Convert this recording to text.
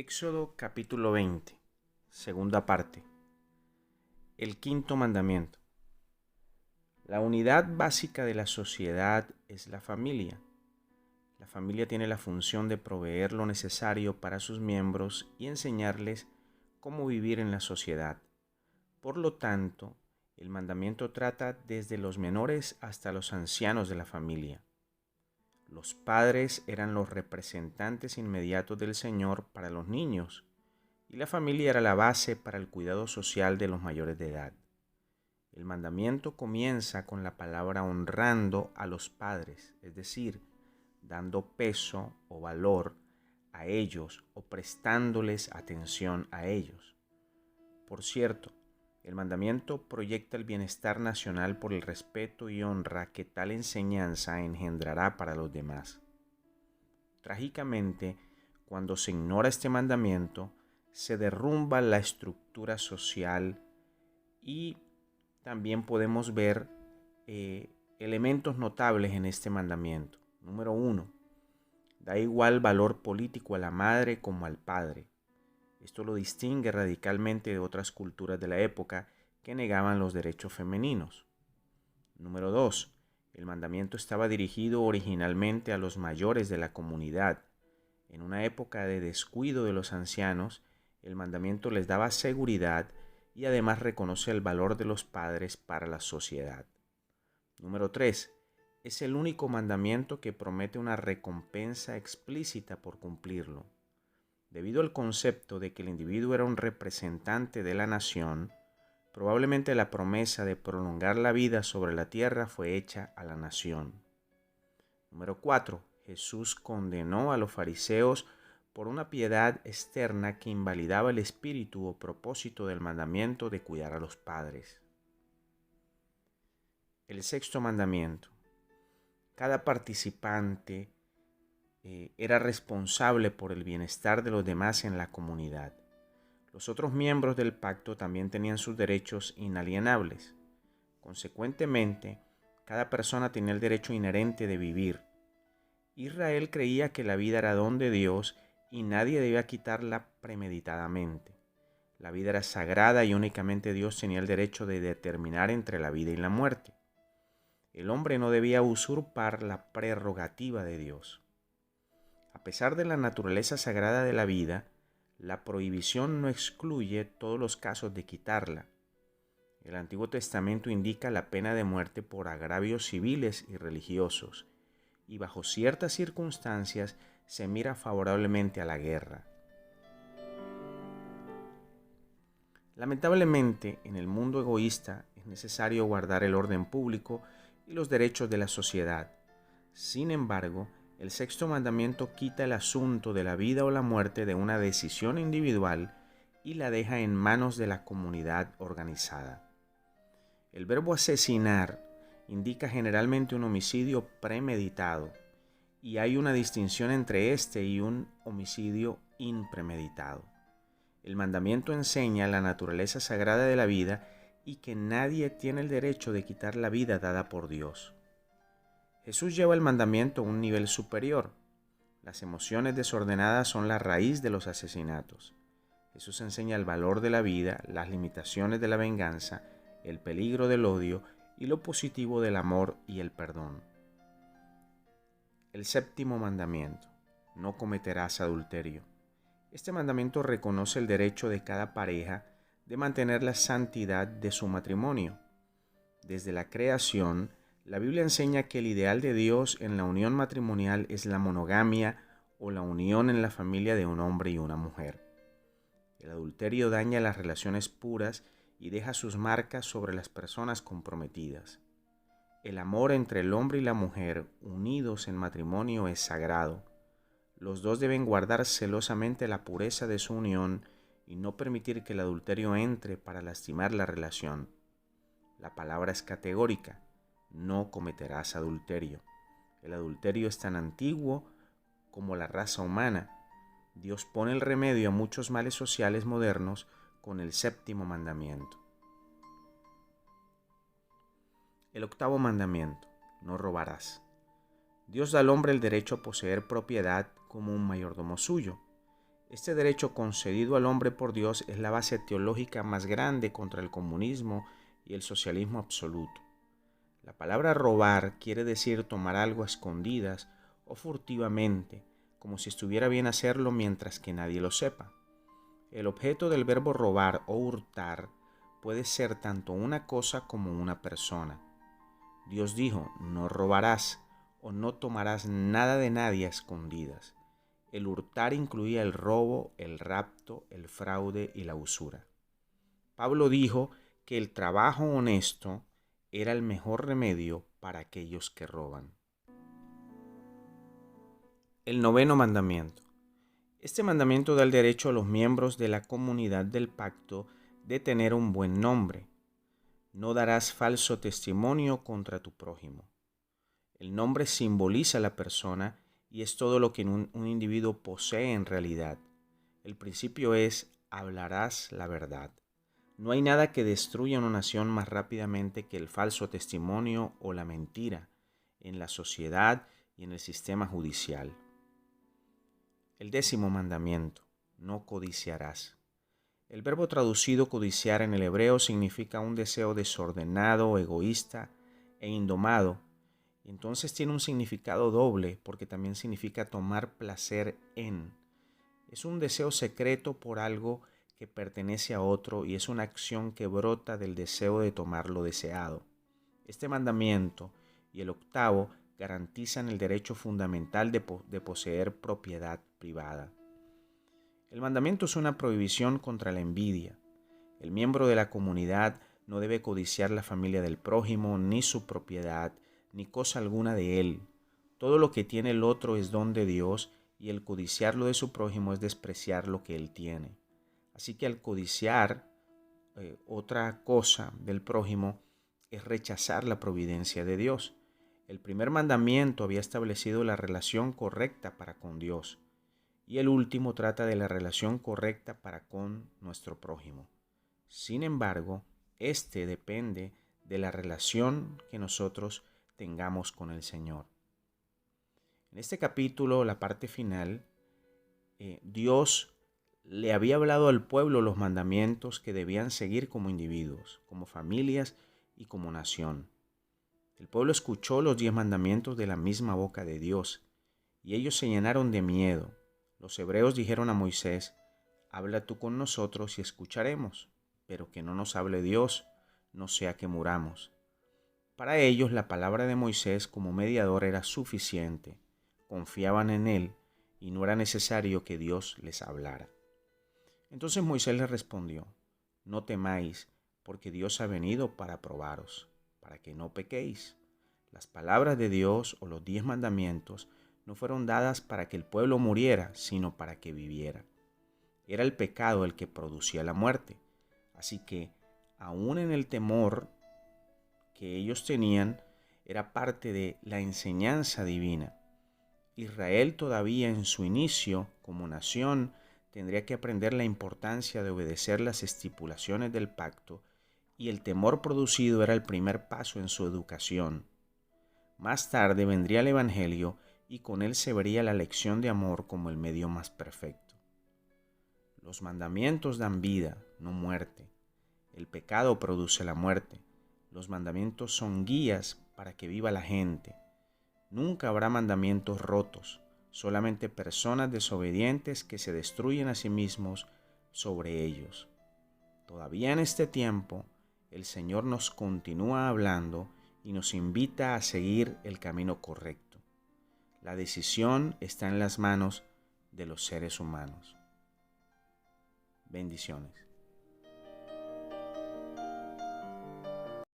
Éxodo capítulo 20, segunda parte. El quinto mandamiento. La unidad básica de la sociedad es la familia. La familia tiene la función de proveer lo necesario para sus miembros y enseñarles cómo vivir en la sociedad. Por lo tanto, el mandamiento trata desde los menores hasta los ancianos de la familia. Los padres eran los representantes inmediatos del Señor para los niños, y la familia era la base para el cuidado social de los mayores de edad. El mandamiento comienza con la palabra honrando a los padres, es decir, dando peso o valor a ellos o prestándoles atención a ellos. Por cierto, el mandamiento proyecta el bienestar nacional por el respeto y honra que tal enseñanza engendrará para los demás. Trágicamente, cuando se ignora este mandamiento, se derrumba la estructura social y también podemos ver elementos notables en este mandamiento. Número 1. Da igual valor político a la madre como al padre. Esto lo distingue radicalmente de otras culturas de la época que negaban los derechos femeninos. Número 2. El mandamiento estaba dirigido originalmente a los mayores de la comunidad. En una época de descuido de los ancianos, el mandamiento les daba seguridad y además reconoce el valor de los padres para la sociedad. Número 3. Es el único mandamiento que promete una recompensa explícita por cumplirlo. Debido al concepto de que el individuo era un representante de la nación, probablemente la promesa de prolongar la vida sobre la tierra fue hecha a la nación. Número 4. Jesús condenó a los fariseos por una piedad externa que invalidaba el espíritu o propósito del mandamiento de cuidar a los padres. El sexto mandamiento. Cada participante era responsable por el bienestar de los demás en la comunidad. Los otros miembros del pacto también tenían sus derechos inalienables. Consecuentemente, cada persona tenía el derecho inherente de vivir. Israel creía que la vida era don de Dios y nadie debía quitarla premeditadamente. La vida era sagrada y únicamente Dios tenía el derecho de determinar entre la vida y la muerte. El hombre no debía usurpar la prerrogativa de Dios. A pesar de la naturaleza sagrada de la vida, la prohibición no excluye todos los casos de quitarla. El Antiguo Testamento indica la pena de muerte por agravios civiles y religiosos, y bajo ciertas circunstancias se mira favorablemente a la guerra. Lamentablemente, en el mundo egoísta es necesario guardar el orden público y los derechos de la sociedad. Sin embargo, el sexto mandamiento quita el asunto de la vida o la muerte de una decisión individual y la deja en manos de la comunidad organizada. El verbo asesinar indica generalmente un homicidio premeditado, y hay una distinción entre este y un homicidio impremeditado. El mandamiento enseña la naturaleza sagrada de la vida y que nadie tiene el derecho de quitar la vida dada por Dios. Jesús lleva el mandamiento a un nivel superior. Las emociones desordenadas son la raíz de los asesinatos. Jesús enseña el valor de la vida, las limitaciones de la venganza, el peligro del odio y lo positivo del amor y el perdón. El séptimo mandamiento. No cometerás adulterio. Este mandamiento reconoce el derecho de cada pareja de mantener la santidad de su matrimonio. Desde la creación, la Biblia enseña que el ideal de Dios en la unión matrimonial es la monogamia o la unión en la familia de un hombre y una mujer. El adulterio daña las relaciones puras y deja sus marcas sobre las personas comprometidas. El amor entre el hombre y la mujer unidos en matrimonio es sagrado. Los dos deben guardar celosamente la pureza de su unión y no permitir que el adulterio entre para lastimar la relación. La palabra es categórica: no cometerás adulterio. El adulterio es tan antiguo como la raza humana. Dios pone el remedio a muchos males sociales modernos con el séptimo mandamiento. El octavo mandamiento: no robarás. Dios da al hombre el derecho a poseer propiedad como un mayordomo suyo. Este derecho concedido al hombre por Dios es la base teológica más grande contra el comunismo y el socialismo absoluto. La palabra robar quiere decir tomar algo a escondidas o furtivamente, como si estuviera bien hacerlo mientras que nadie lo sepa. El objeto del verbo robar o hurtar puede ser tanto una cosa como una persona. Dios dijo, no robarás o no tomarás nada de nadie a escondidas. El hurtar incluía el robo, el rapto, el fraude y la usura. Pablo dijo que el trabajo honesto era el mejor remedio para aquellos que roban. El noveno mandamiento. Este mandamiento da el derecho a los miembros de la comunidad del pacto de tener un buen nombre. No darás falso testimonio contra tu prójimo. El nombre simboliza la persona y es todo lo que un individuo posee en realidad. El principio es, hablarás la verdad. No hay nada que destruya una nación más rápidamente que el falso testimonio o la mentira en la sociedad y en el sistema judicial. El 10º mandamiento, no codiciarás. El verbo traducido codiciar en el hebreo significa un deseo desordenado, egoísta e indomado. Entonces tiene un significado doble porque también significa tomar placer en. Es un deseo secreto por algo que pertenece a otro y es una acción que brota del deseo de tomar lo deseado. Este mandamiento y el 8º garantizan el derecho fundamental de poseer propiedad privada. El mandamiento es una prohibición contra la envidia. El miembro de la comunidad no debe codiciar la familia del prójimo, ni su propiedad, ni cosa alguna de él. Todo lo que tiene el otro es don de Dios, y el codiciar lo de su prójimo es despreciar lo que él tiene. Así que al codiciar otra cosa del prójimo es rechazar la providencia de Dios. El primer mandamiento había establecido la relación correcta para con Dios, y el último trata de la relación correcta para con nuestro prójimo. Sin embargo, este depende de la relación que nosotros tengamos con el Señor. En este capítulo, la parte final, Dios le había hablado al pueblo los mandamientos que debían seguir como individuos, como familias y como nación. El pueblo escuchó los 10 mandamientos de la misma boca de Dios, y ellos se llenaron de miedo. Los hebreos dijeron a Moisés, habla tú con nosotros y escucharemos, pero que no nos hable Dios, no sea que muramos. Para ellos la palabra de Moisés como mediador era suficiente, confiaban en él y no era necesario que Dios les hablara. Entonces Moisés les respondió, no temáis, porque Dios ha venido para probaros, para que no pequéis. Las palabras de Dios o los 10 mandamientos no fueron dadas para que el pueblo muriera, sino para que viviera. Era el pecado el que producía la muerte. Así que, aún en el temor que ellos tenían, era parte de la enseñanza divina. Israel todavía en su inicio como nación tendría que aprender la importancia de obedecer las estipulaciones del pacto, y el temor producido era el primer paso en su educación. Más tarde vendría el Evangelio y con él se vería la lección de amor como el medio más perfecto. Los mandamientos dan vida, no muerte. El pecado produce la muerte. Los mandamientos son guías para que viva la gente. Nunca habrá mandamientos rotos, solamente personas desobedientes que se destruyen a sí mismos sobre ellos. Todavía en este tiempo, el Señor nos continúa hablando y nos invita a seguir el camino correcto. La decisión está en las manos de los seres humanos. Bendiciones.